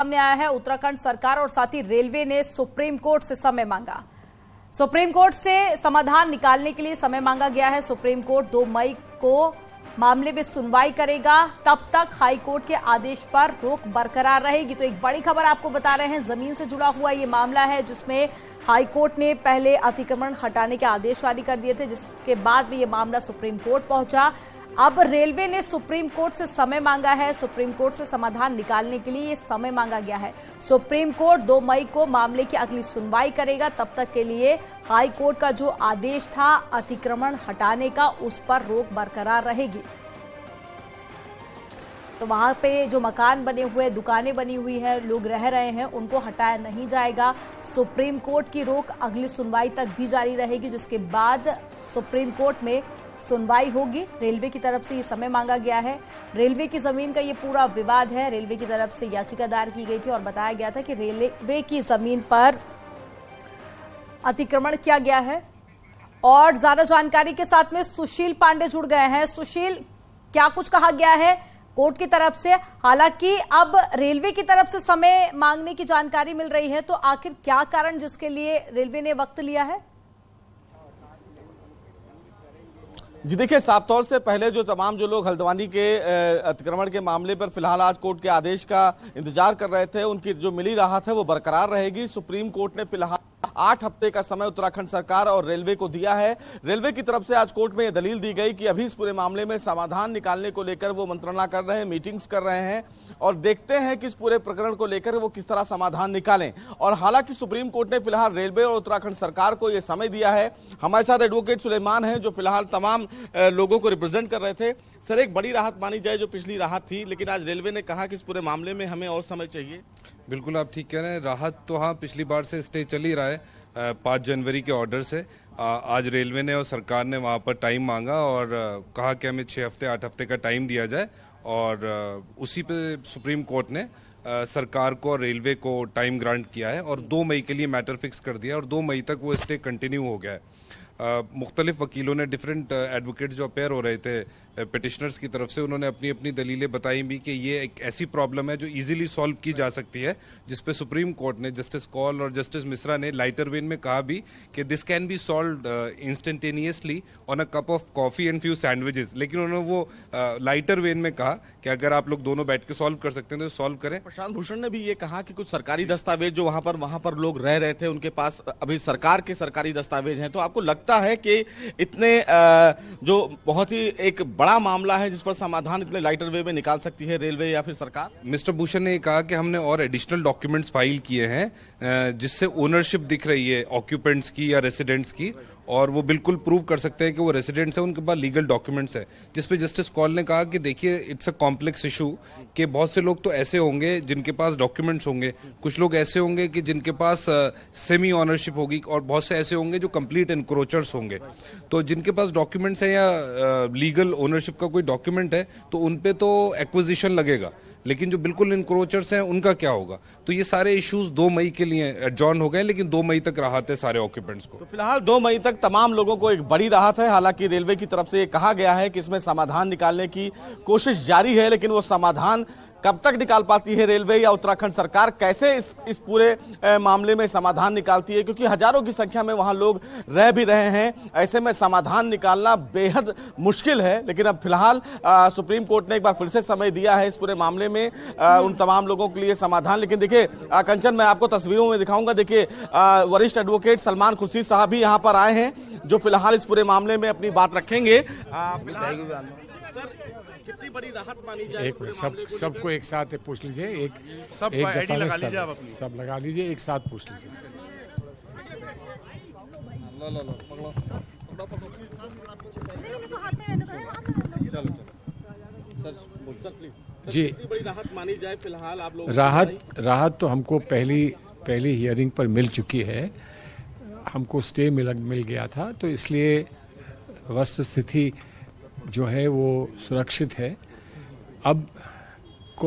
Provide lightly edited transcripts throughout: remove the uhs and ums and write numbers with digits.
सामने आया है। उत्तराखंड सरकार और साथ ही रेलवे ने सुप्रीम कोर्ट से समय मांगा। सुप्रीम कोर्ट से समाधान निकालने के लिए समय मांगा गया है। सुप्रीम कोर्ट 2 मई को मामले में सुनवाई करेगा। तब तक हाई कोर्ट के आदेश पर रोक बरकरार रहेगी। तो एक बड़ी खबर आपको बता रहे हैं, जमीन से जुड़ा हुआ ये मामला है जिसमें हाई कोर्ट ने पहले अतिक्रमण हटाने के आदेश जारी कर दिए थे, जिसके बाद में ये मामला सुप्रीम कोर्ट पहुंचा। अब रेलवे ने सुप्रीम कोर्ट से समय मांगा है। सुप्रीम कोर्ट से समाधान निकालने के लिए ये समय मांगा गया है। सुप्रीम कोर्ट 2 मई को मामले की अगली सुनवाई करेगा। तब तक के लिए हाई कोर्ट का जो आदेश था अतिक्रमण हटाने का, उस पर रोक बरकरार रहेगी। तो वहां पे जो मकान बने हुए, दुकानें बनी हुई है, लोग रह रहे हैं, उनको हटाया नहीं जाएगा। सुप्रीम कोर्ट की रोक अगली सुनवाई तक भी जारी रहेगी, जिसके बाद सुप्रीम कोर्ट में सुनवाई होगी। रेलवे की तरफ से ये समय मांगा गया है। रेलवे की जमीन का ये पूरा विवाद है। रेलवे की तरफ से याचिका दायर की गई थी और बताया गया था कि रेलवे की जमीन पर अतिक्रमण किया गया है। और ज्यादा जानकारी के साथ में सुशील पांडे जुड़ गए हैं। सुशील, क्या कुछ कहा गया है कोर्ट की तरफ से? हालांकि अब रेलवे की तरफ से समय मांगने की जानकारी मिल रही है, तो आखिर क्या कारण जिसके लिए रेलवे ने वक्त लिया है? जी देखिए, साफ तौर से पहले जो लोग हल्द्वानी के अतिक्रमण के मामले पर फिलहाल आज कोर्ट के आदेश का इंतजार कर रहे थे, उनकी जो मिली राहत है वो बरकरार रहेगी। सुप्रीम कोर्ट ने फिलहाल 8 हफ्ते का समय उत्तराखंड सरकार और रेलवे को दिया है। रेलवे की तरफ से आज कोर्ट में यह दलील दी गई कि अभी इस पूरे मामले में समाधान निकालने को लेकर वो मंत्रणा कर रहे हैं, मीटिंग्स कर रहे हैं और देखते हैं कि इस पूरे प्रकरण को लेकर वो किस तरह समाधान निकालें। और हालांकि सुप्रीम कोर्ट ने फिलहाल रेलवे और उत्तराखंड सरकार को यह समय दिया है। हमारे साथ एडवोकेट सुलेमान हैं जो फिलहाल तमाम लोगों को रिप्रेजेंट कर रहे थे। सर, एक बड़ी राहत मानी जाए जो पिछली राहत थी, लेकिन आज रेलवे ने कहा कि इस पूरे मामले में हमें और समय चाहिए। बिल्कुल, आप ठीक कह रहे हैं। राहत तो हाँ, पिछली बार से स्टे चल ही रहा है 5 जनवरी के ऑर्डर से। आज रेलवे ने और सरकार ने वहाँ पर टाइम मांगा और कहा कि हमें 6 हफ्ते 8 हफ्ते का टाइम दिया जाए और उसी पे सुप्रीम कोर्ट ने सरकार को और रेलवे को टाइम ग्रांट किया है और 2 मई के लिए मैटर फिक्स कर दिया और 2 मई तक वो स्टे कंटिन्यू हो गया है। मुख्तलिफ वकीलों ने, डिफरेंट एडवोकेट्स जो अपेयर हो रहे थे पिटिशनर्स की तरफ से, उन्होंने अपनी अपनी दलीलें बताई भी कि ये एक ऐसी प्रॉब्लम है जो इजीली सॉल्व की जा सकती है, जिस पे सुप्रीम कोर्ट ने, जस्टिस कौल और जस्टिस मिश्रा ने लाइटर वेन में कहा भी कि this can be solved instantaneously on a cup of coffee and few sandwiches. लेकिन उन्होंने वो लाइटर वेन में कहा कि अगर आप लोग दोनों बैठ के सॉल्व कर सकते हैं तो सॉल्व करें। प्रशांत भूषण ने भी ये कहा कि कुछ सरकारी दस्तावेज जो वहां पर लोग रह रहे थे, उनके पास अभी सरकार के सरकारी दस्तावेज हैं। तो आपको लगता है कि इतने जो बहुत ही एक बड़ा मामला है जिस पर समाधान इतने लाइटर वे में निकाल सकती है रेलवे या फिर सरकार? मिस्टर भूषण ने कहा कि हमने और एडिशनल डॉक्यूमेंट्स फाइल किए हैं जिससे ओनरशिप दिख रही है ऑक्यूपेंट्स की या रेसिडेंट्स की, और वो बिल्कुल प्रूव कर सकते हैं कि वो रेसिडेंट्स हैं, उनके पास लीगल डॉक्यूमेंट्स है। जिसपे जस्टिस कौल ने कहा कि देखिए, इट्स अ कॉम्प्लेक्स इशू कि बहुत से लोग तो ऐसे होंगे जिनके पास डॉक्यूमेंट्स होंगे, कुछ लोग ऐसे होंगे कि जिनके पास सेमी ऑनरशिप होगी और बहुत से ऐसे होंगे जो कंप्लीट एनक्रोचर्स होंगे। तो जिनके पास डॉक्यूमेंट्स हैं या लीगल ओनरशिप का कोई डॉक्यूमेंट है तो उन पे तो एक्विजिशन लगेगा, लेकिन जो बिल्कुल इनक्रोचर्स हैं उनका क्या होगा? तो ये सारे इश्यूज 2 मई के लिए एडजॉर्न हो गए, लेकिन 2 मई तक राहत है सारे ऑक्यूपेंट्स को। तो फिलहाल 2 मई तक तमाम लोगों को एक बड़ी राहत है। हालांकि रेलवे की तरफ से ये कहा गया है कि इसमें समाधान निकालने की कोशिश जारी है, लेकिन वो समाधान कब तक निकाल पाती है रेलवे या उत्तराखंड सरकार, कैसे इस पूरे मामले में समाधान निकालती है, क्योंकि हजारों की संख्या में वहां लोग रह भी रहे हैं। ऐसे में समाधान निकालना बेहद मुश्किल है। लेकिन अब फिलहाल सुप्रीम कोर्ट ने एक बार फिर से समय दिया है इस पूरे मामले में उन तमाम लोगों के लिए समाधान। लेकिन देखिए कंचन, मैं आपको तस्वीरों में दिखाऊंगा। देखिए, वरिष्ठ एडवोकेट सलमान खुर्शीद साहब भी यहाँ पर आए हैं जो फिलहाल इस पूरे मामले में अपनी बात रखेंगे। कितनी बड़ी राहत मानी जाए? सबको एक साथ पूछ लीजिए, एक आईडी लगा लीजिए, आप अपनी सब लगा लीजिए, एक साथ पूछ लीजिए। जी, कितनी बड़ी राहत मानी जाए फिलहाल आप लोग? राहत तो हमको पहली हियरिंग पर मिल चुकी है। हमको स्टे मिल गया था, तो इसलिए वस्तुस्थिति जो है वो सुरक्षित है। अब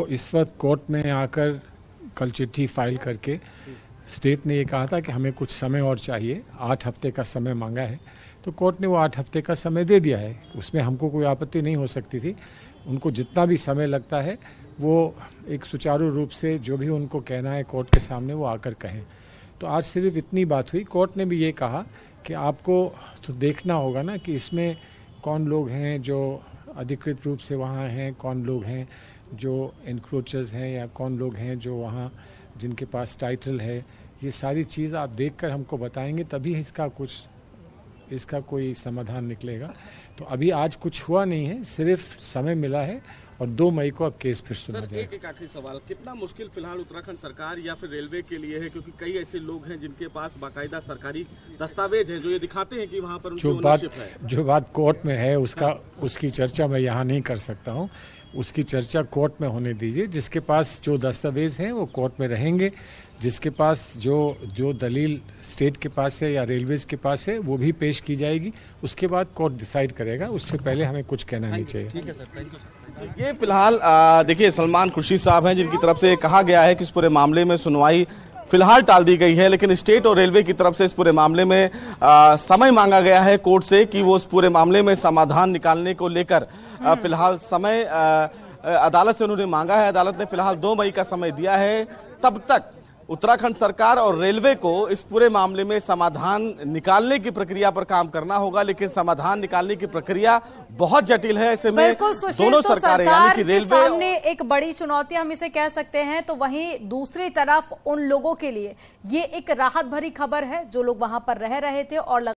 इस वक्त कोर्ट में आकर कल चिट्ठी फाइल करके स्टेट ने ये कहा था कि हमें कुछ समय और चाहिए, 8 हफ्ते का समय मांगा है, तो कोर्ट ने वो 8 हफ्ते का समय दे दिया है। उसमें हमको कोई आपत्ति नहीं हो सकती थी। उनको जितना भी समय लगता है वो एक सुचारू रूप से जो भी उनको कहना है कोर्ट के सामने वो आकर कहें। तो आज सिर्फ इतनी बात हुई। कोर्ट ने भी ये कहा कि आपको तो देखना होगा ना कि इसमें कौन लोग हैं जो अधिकृत रूप से वहाँ हैं, कौन लोग हैं जो एनक्रोचर्स हैं, या कौन लोग हैं जो वहाँ जिनके पास टाइटल है। ये सारी चीज़ आप देखकर हमको बताएंगे, तभी इसका कोई समाधान निकलेगा। तो अभी आज कुछ हुआ नहीं है, सिर्फ समय मिला है और 2 मई को अब केस फिर सुना जाएगा। एक आखिरी सवाल, कितना मुश्किल फिलहाल उत्तराखंड सरकार या फिर रेलवे के लिए है, क्योंकि कई ऐसे लोग हैं जिनके पास बाकायदा सरकारी दस्तावेज हैं जो ये दिखाते हैं कि वहाँ पर उनकी ओनरशिप है। जो बात कोर्ट में है उसकी चर्चा मैं यहाँ नहीं कर सकता हूँ। उसकी चर्चा कोर्ट में होने दीजिए। जिसके पास जो दस्तावेज हैं वो कोर्ट में रहेंगे, जिसके पास जो दलील स्टेट के पास है या रेलवेज के पास है वो भी पेश की जाएगी। उसके बाद कोर्ट डिसाइड करेगा, उससे पहले हमें कुछ कहना नहीं चाहिए। ठीक है सर, थैंक यू। ये फिलहाल देखिए सलमान खुर्शीद साहब हैं जिनकी तरफ से कहा गया है कि इस पूरे मामले में सुनवाई फिलहाल टाल दी गई है, लेकिन स्टेट और रेलवे की तरफ से इस पूरे मामले में समय मांगा गया है कोर्ट से कि वो इस पूरे मामले में समाधान निकालने को लेकर फिलहाल समय अदालत से उन्होंने मांगा है। अदालत ने फिलहाल 2 मई का समय दिया है। तब तक उत्तराखंड सरकार और रेलवे को इस पूरे मामले में समाधान निकालने की प्रक्रिया पर काम करना होगा, लेकिन समाधान निकालने की प्रक्रिया बहुत जटिल है। ऐसे में दोनों सरकारें यानी कि रेलवे सामने एक बड़ी चुनौती हम इसे कह सकते हैं, तो वहीं दूसरी तरफ उन लोगों के लिए ये एक राहत भरी खबर है जो लोग वहां पर रह रहे थे और